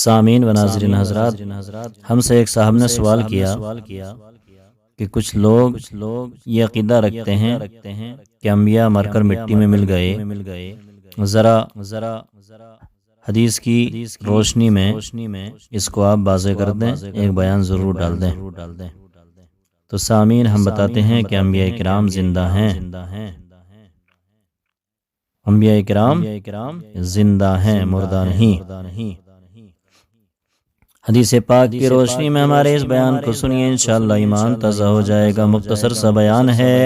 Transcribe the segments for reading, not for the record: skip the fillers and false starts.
سامعین و ناظرین حضرات، ہم سے ایک صاحب نے سوال کیا کہ کچھ لوگ یہ عقیدہ رکھتے ہیں کہ انبیاء مر کر مٹی میں مل گئے۔ ذرا حدیث کی روشنی میں اس کو آپ واضح کر دیں، ایک بیان ضرور ڈال دیں۔ تو سامعین، ہم بتاتے ہیں کہ انبیاء کرام زندہ ہیں، انبیاء کرام زندہ ہیں، مردہ نہیں۔ حدیث پاک کی روشنی میں ہمارے اس بیان کو سنیے، انشاءاللہ ایمان تازہ ہو جائے گا۔ مختصر سا بیان ہے،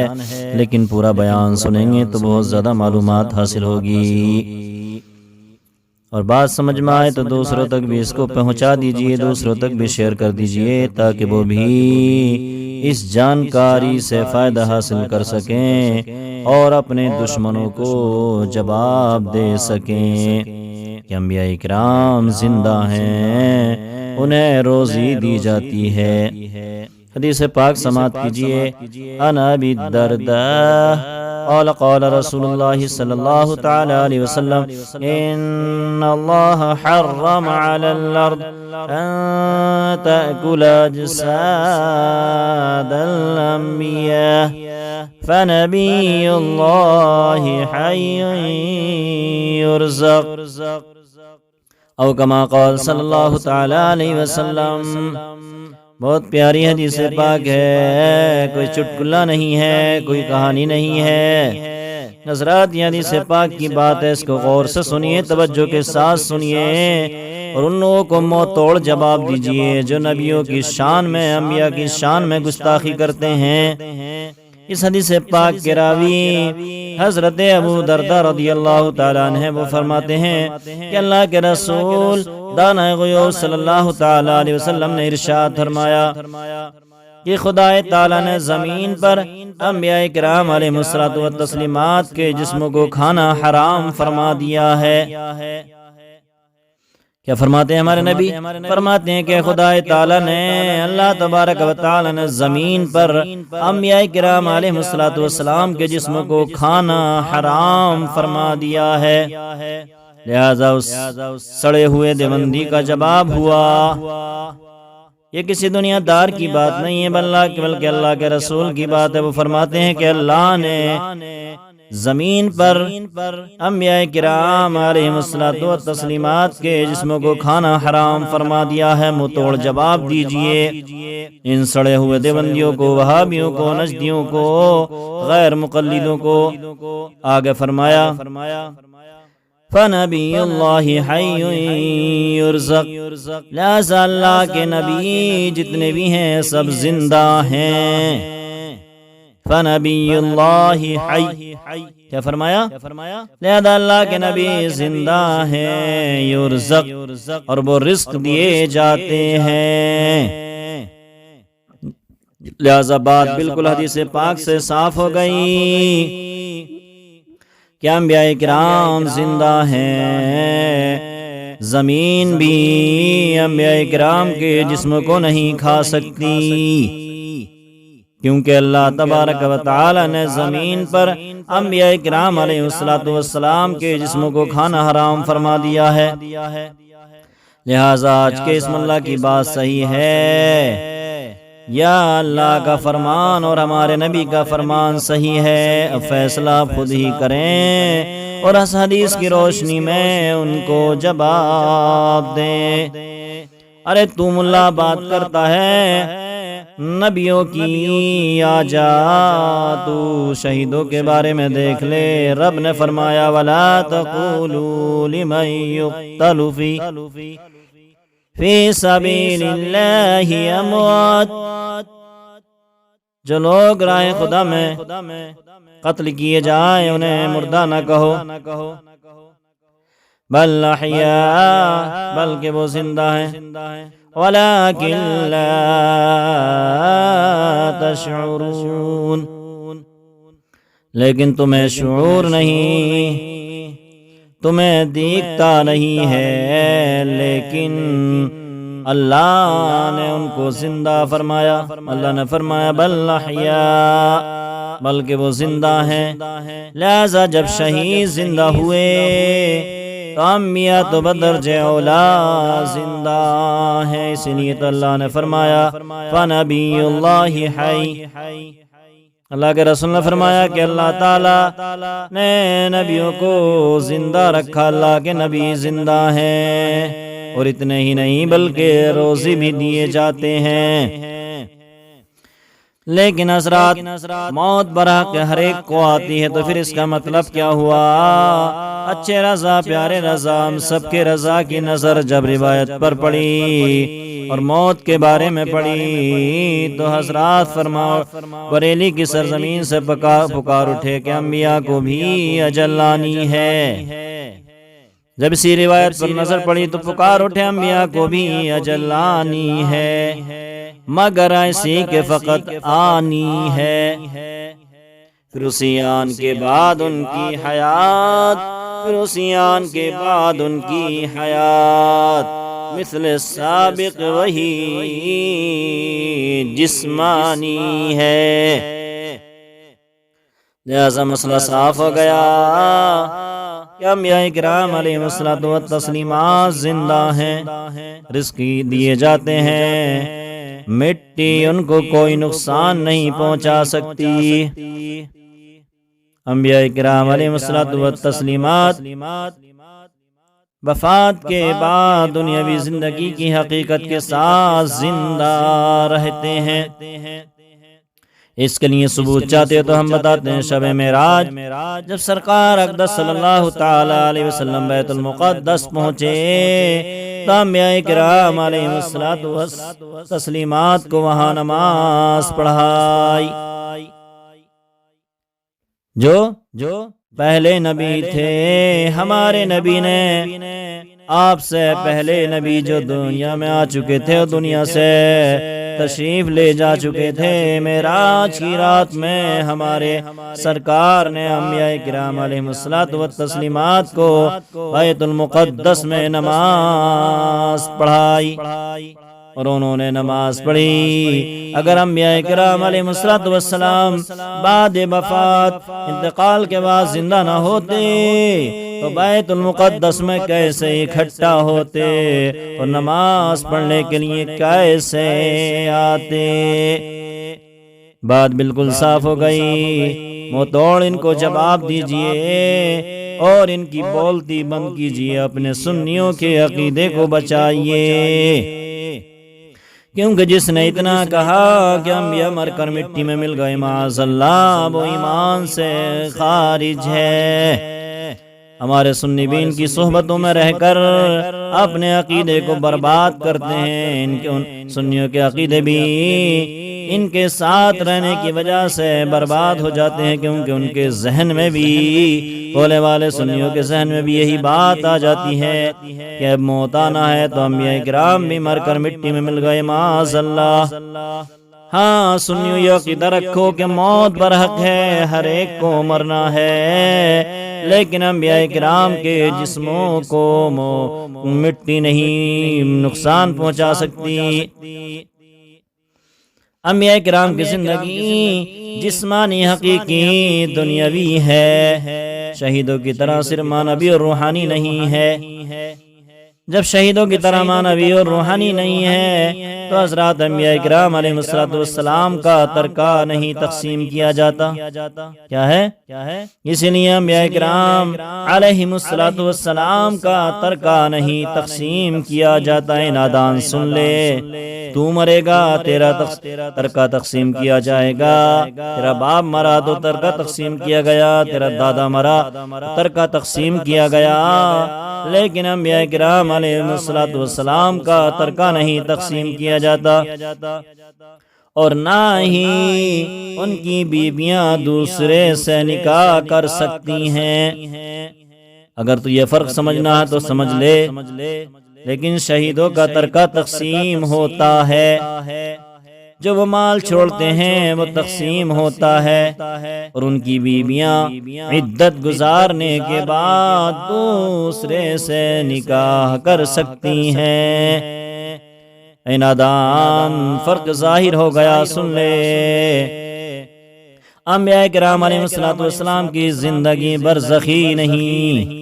لیکن پورا بیان سنیں گے تو بہت زیادہ معلومات حاصل ہوگی، اور بات سمجھ میں آئے تو دوسروں تک بھی اس کو پہنچا دیجئے، دوسروں تک بھی شیئر کر دیجئے، تاکہ وہ بھی اس جانکاری سے فائدہ حاصل کر سکیں اور اپنے دشمنوں کو جواب دے سکیں کہ انبیاء کرام زندہ ہیں، انہیں روزی دی جاتی ہے۔ حدیث پاک سماعت کیجئے۔ عن ابی الدرداء قال قال رسول اللہ صلی اللہ تعالی علیہ وسلم ان اللہ حرم علی الارض ان تأکل اجساد الانبیاء فنبی اللہ حی یرزق او کما قال صلی اللہ تعالی علیہ وسلم۔ بہت پیاری حدیث پاک ہے، کوئی چٹکلا نہیں ہے، کوئی کہانی نہیں ہے۔ حضرات، یہ حدیث پاک کی بات ہے، اس کو غور سے سنیے، توجہ کے ساتھ سنیے، اور ان لوگوں کو منہ توڑ جواب دیجئے جو نبیوں کی شان میں، انبیاء کی شان میں گستاخی کرتے ہیں۔ اس حدیث پاک کے راوی حضرت ابو درداء رضی اللہ تعالیٰ عنہ، وہ فرماتے ہیں کہ اللہ کے رسول دانۂ غیوب صلی اللہ تعالیٰ علیہ وسلم نے ارشاد فرمایا کہ خدا تعالیٰ نے زمین پر انبیاء کرام علیہ الصلوۃ والتسلیمات کے جسموں کو کھانا حرام فرما دیا ہے۔ کیا فرماتے ہیں ہمارے نبی؟ فرماتے ہیں کہ خدا تعالیٰ نے، اللہ تبارک و تعالیٰ نے زمین پر انبیاء کرام علیہ الصلوۃ والسلام کے جسم کو کھانا حرام فرما دیا ہے، لہذا اس سڑے ہوئے دیوبندی کا جواب ہوا۔ یہ کسی دنیا دار کی بات نہیں ہے، بلکہ اللہ کے رسول کی بات ہے۔ وہ فرماتے ہیں کہ اللہ نے زمین پر انبیاء کرام علیہ الصلوۃ والتسلیمات کے جسموں کو کھانا حرام فرما دیا ہے۔ منہ توڑ جواب دیجئے ان سڑے ہوئے دیوبندیوں کو، وہابیوں کو، نجدیوں کو، غیر مقلدوں کو۔ آگے فرمایا فَنَبِيُّ اللَّهِ حَيٌّ يُرْزَقُ، لہذا اللہ کے نبی جتنے بھی ہیں سب زندہ ہیں۔ فَنَبِيُّ اللَّهِ حَيٌّ، کیا فرمایا؟ لہذا اللہ کے نبی زندہ ہیں، یرزق، اور وہ رزق دیے جاتے ہیں۔ لہذا بات بالکل حدیث پاک سے صاف ہو گئی کہ انبیاء کرام زندہ ہیں، زمین بھی انبیاء کرام کے جسم کو نہیں کھا سکتی، کیونکہ اللہ تبارک و تعالی نے زمین پر انبیاء کرام علیہ الصلوۃ والسلام کے جسموں کو کھانا حرام فرما دیا ہے۔ لہذا آج کے اسم اللہ کی بات صحیح ہے، یا اللہ کا فرمان اور ہمارے نبی کا فرمان صحیح ہے، اب فیصلہ خود ہی کریں اور اس حدیث کی روشنی میں ان کو جواب دیں۔ ارے تو ملا بات کرتا ہے نبیوں کی، آ جا تو شہیدوں کے بارے میں دیکھ لے۔ رب نے فرمایا وَلَا تَقُولُوا لِمَن يُقْتَلُ فِي سَبِيلِ اللَّهِ أَمْوَاتٌ، جو لوگ راہ خدا میں قتل کیے جائیں انہیں مردہ نہ کہو، بل احیاء، بلکہ وہ زندہ ہیں، وَلَٰكِن لَا تَشْعُرُونَ، لیکن تمہیں شعور نہیں، تمہیں دیکھتا نہیں ہے، لیکن اللہ نے ان کو زندہ فرمایا۔ اللہ نے فرمایا بل احیاء، بلکہ وہ زندہ ہیں۔ لہذا جب شہید زندہ ہوئے تو انبیاء تو بدرجہ اولا زندہ ہیں، اس لیے تو اللہ نے فرمایا فنبی اللہ حی، اللہ کے رسول نے فرمایا کہ اللہ تعالیٰ نے نبیوں کو زندہ رکھا، اللہ کے نبی زندہ ہیں، اور اتنے ہی نہیں بلکہ روزی بھی دیے جاتے ہیں۔ لیکن حضرات موت برحق ہر ایک کو آتی ہے، تو پھر اس کا مطلب کیا ہوا؟ اچھے رضا پیارے رضا ہم سب کے رضا کی نظر جب روایت پر پڑی اور موت کے بارے میں پڑی تو حضرات فرماؤ بریلی کی سرزمین سے پکار اٹھے کہ انبیاء کو بھی اجل آنی ہے۔ جب اسی روایت پر نظر پڑی تو پکار اٹھے انبیاء کو بھی اجل آنی ہے، مگر ایسی کہ فقط آنی ہے، پھر اسی آن کے بعد ان کی حیات، پھر اسی آن کے بعد ان کی حیات مثل سابق وہی جسمانی ہے۔ لہذا مسئلہ صاف ہو گیا کہ انبیاء کرام علیہ الصلوۃ والتسلیمات زندہ ہیں، رزق دیے جاتے ہیں، مٹی ان کو کوئی نقصان نہیں پہنچا سکتی۔ انبیاء کرام علیہ الصلوۃ والتسلیمات وفات کے بعد دنیاوی زندگی کی حقیقت کے ساتھ زندہ رہتے ہیں۔ اس کے لیے ثبوت چاہتے ہو تو ہم بتاتے ہیں، شب معراج جب سرکار اقدس صلی اللہ تعالی علیہ وسلم بیت المقدس پہنچے تو انبیاء کرام علیہ الصلوۃ والتسلیمات کو وہاں نماز پڑھائی۔ جو پہلے نبی تھے ہمارے نبی نے، آپ سے پہلے نبی جو دنیا میں آ چکے تھے اور دنیا سے تشریف لے جا چکے تھے، معراج کی رات میں ہمارے سرکار نے انبیاء کرام علیہ الصلوۃ والتسلیمات کو بیت المقدس میں نماز پڑھائی اور انہوں نے نماز پڑھی۔ اگر انبیاء کرام علیہ الصلوۃ والسلام بعد وفات انتقال کے بعد زندہ نہ ہوتے تو بیت المقدس میں کیسے اکٹھا ہوتے اور نماز پڑھنے کے لیے کیسے آتے؟ بات بالکل صاف ہو گئی۔ منہ توڑ ان کو جواب دیجئے اور ان کی بولتی بند کیجئے، اپنے سنیوں کے عقیدے کو بچائیے، کیونکہ جس نے اتنا کہا کہ انبیاء مر کر مٹی میں مل گئے معاذ اللہ، وہ ایمان سے خارج ہے۔ ہمارے سنی بھی ان کی صحبتوں میں رہ کر اپنے عقیدے کو برباد کرتے ہیں، ان سنیوں کے عقیدے بھی ان کے ساتھ رہنے کی وجہ سے برباد ہو جاتے ہیں، کیونکہ ان کے ذہن میں بھی، بولے والے سنیوں کے ذہن میں بھی یہی بات آ جاتی ہے کہ اب موت آنا ہے تو انبیاء کرام بھی مر کر مٹی میں مل گئے معاذ اللہ۔ ہاں سنیوں یہ عقیدہ رکھو کہ موت برحق ہے، ہر ایک کو مرنا ہے، لیکن انبیاء کرام کے جسموں کو مٹی نہیں نقصان پہنچا سکتی۔ انبیاء کرام کی زندگی جسمانی حقیقی دنیاوی ہے، شہیدوں کی طرح صرف معنوی اور روحانی نہیں ہے۔ جب شہیدوں کی طرح معنوی اور روحانی نہیں ہے تو حضرات انبیاء کرام علیہ السلام کا ترکہ نہیں تقسیم کیا جاتا۔ کیا ہے؟ اسی لیے انبیاء کرام علیہ السلام کا ترکہ نہیں تقسیم کیا جاتا۔ اے نادان سن لے، تو مرے گا تیرا ترکہ تقسیم کیا جائے گا، تیرا باپ مرا تو ترکہ تقسیم کیا گیا، تیرا دادا مرا ترکہ تقسیم کیا گیا، لیکن انبیاء کرام علیہ السلام کا ترکہ نہیں تقسیم کیا جاتا، اور نہ ہی ان کی بیویاں دوسرے سے نکاح کر سکتی ہیں۔ اگر تو یہ فرق سمجھنا ہے تو سمجھ لے، لیکن شہیدوں کا ترکہ تقسیم ہوتا ہے، جو وہ مال چھوڑتے ہیں وہ تقسیم ہوتا ہے، اور ان کی بیویاں عدت گزارنے کے بعد دوسرے سے نکاح کر سکتی ہیں۔ اے نادان فرق ظاہر ہو گیا، سن لے۔ انبیاء کرام علیہ السلام کی زندگی برزخی نہیں،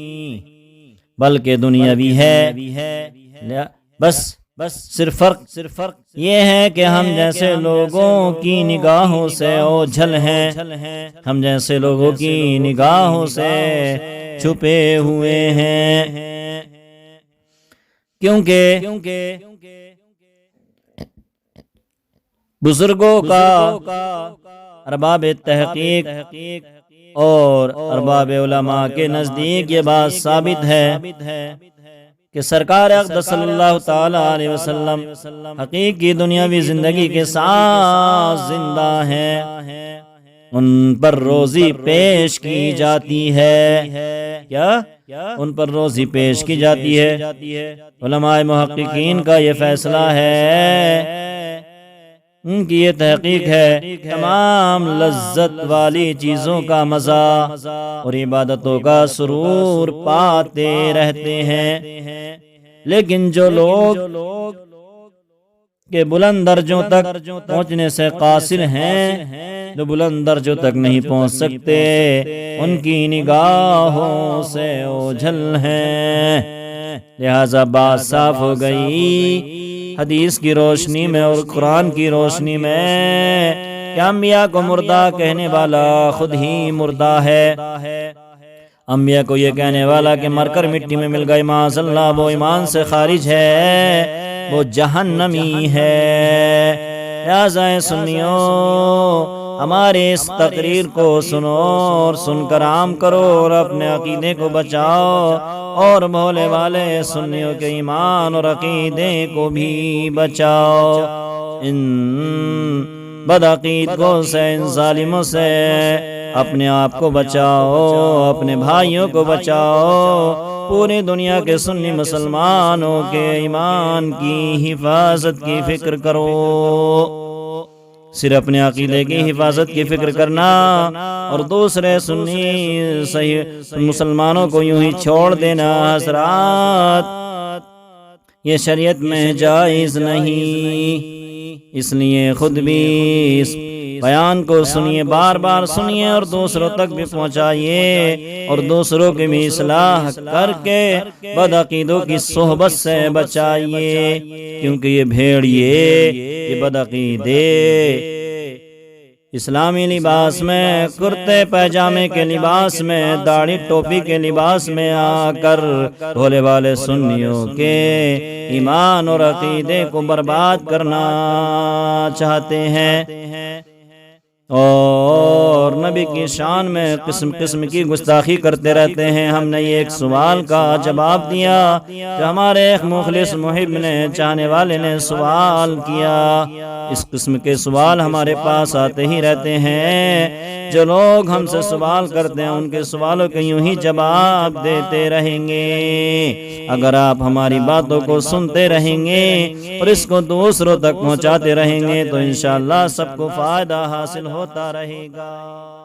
بلکہ دنیاوی ہے۔ بس صرف فرق یہ ہے کہ ہم جیسے لوگوں کی نگاہوں سے اوجھل ہیں، ہم جیسے لوگوں کی نگاہوں سے چھپے ہوئے ہیں، کیونکہ بزرگوں کا ارباب تحقیق اور ارباب علماء کے نزدیک یہ بات ثابت ہے کہ سرکار اقدس صلی اللہ تعالی علیہ وسلم حقیقی دنیاوی زندگی کے ساتھ زندہ ہیں، ان پر روزی پیش کی جاتی ہے۔ کیا؟ ان پر روزی پیش کی جاتی ہے۔ علماء محققین کا یہ فیصلہ ہے، ان کی یہ تحقیق ہے، تمام لذت والی چیزوں کا مزہ اور عبادتوں کا سرور پاتے رہتے ہیں، لیکن جو لوگ کے بلند درجوں تک پہنچنے سے قاصر ہیں، جو بلند درجوں تک نہیں پہنچ سکتے، ان کی نگاہوں سے اوجھل ہیں۔ لہذا بات صاف ہو گئی حدیث کی روشنی میں اور قرآن کی روشنی میں کہ انبیاء کو مردہ کہنے والا خود ہی مردہ ہے۔ انبیاء کو یہ کہنے والا کہ مر کر مٹی میں مل گئے، معاذ اللہ، وہ ایمان سے خارج ہے، وہ جہنمی ہے۔ لہذا سنیو، ہمارے اس تقریر کو سنو اور سن کر عام کرو اور اپنے عقیدے کو بچاؤ، اور بھولے والے سنیوں کے ایمان اور عقیدے کو بھی بچاؤ، ان بدعقیدوں سے، ان ظالموں سے اپنے آپ کو بچاؤ، اپنے بھائیوں کو بچاؤ، پوری دنیا کے سنی مسلمانوں کے ایمان کی حفاظت کی فکر کرو۔ صرف اپنے عقیدے کی حفاظت کی فکر کرنا اور دوسرے سنی صحیح مسلمانوں کو یوں ہی چھوڑ دینا حضرات، یہ شریعت میں جائز نہیں۔ اس لیے خود بھی اس بیان کو سنیے، بار بار سنیے اور دوسروں تک بھی پہنچائیے، اور دوسروں کی بھی اصلاح کر کے بدعقیدوں کی صحبت سے بچائیے، کیونکہ یہ بھیڑیے، یہ بدعقیدے اسلامی لباس میں، کرتے پیجامے کے لباس میں، داڑھی ٹوپی کے لباس میں آ کر بھولے والے سنیوں کے ایمان اور عقیدے کو برباد کرنا چاہتے ہیں، اور نبی کی شان میں قسم قسم کی گستاخی کرتے رہتے ہیں۔ ہم نے یہ ایک سوال کا جواب دیا کہ ہمارے ایک مخلص محب نے، چاہنے والے نے سوال کیا، اس قسم کے سوال ہمارے پاس آتے ہی رہتے ہیں۔ جو لوگ ہم سے سوال کرتے ہیں ان کے سوالوں کے یوں ہی جواب دیتے رہیں گے۔ اگر آپ ہماری باتوں کو سنتے رہیں گے اور اس کو دوسروں تک پہنچاتے رہیں گے تو انشاءاللہ سب کو فائدہ حاصل ہوتا رہے گا۔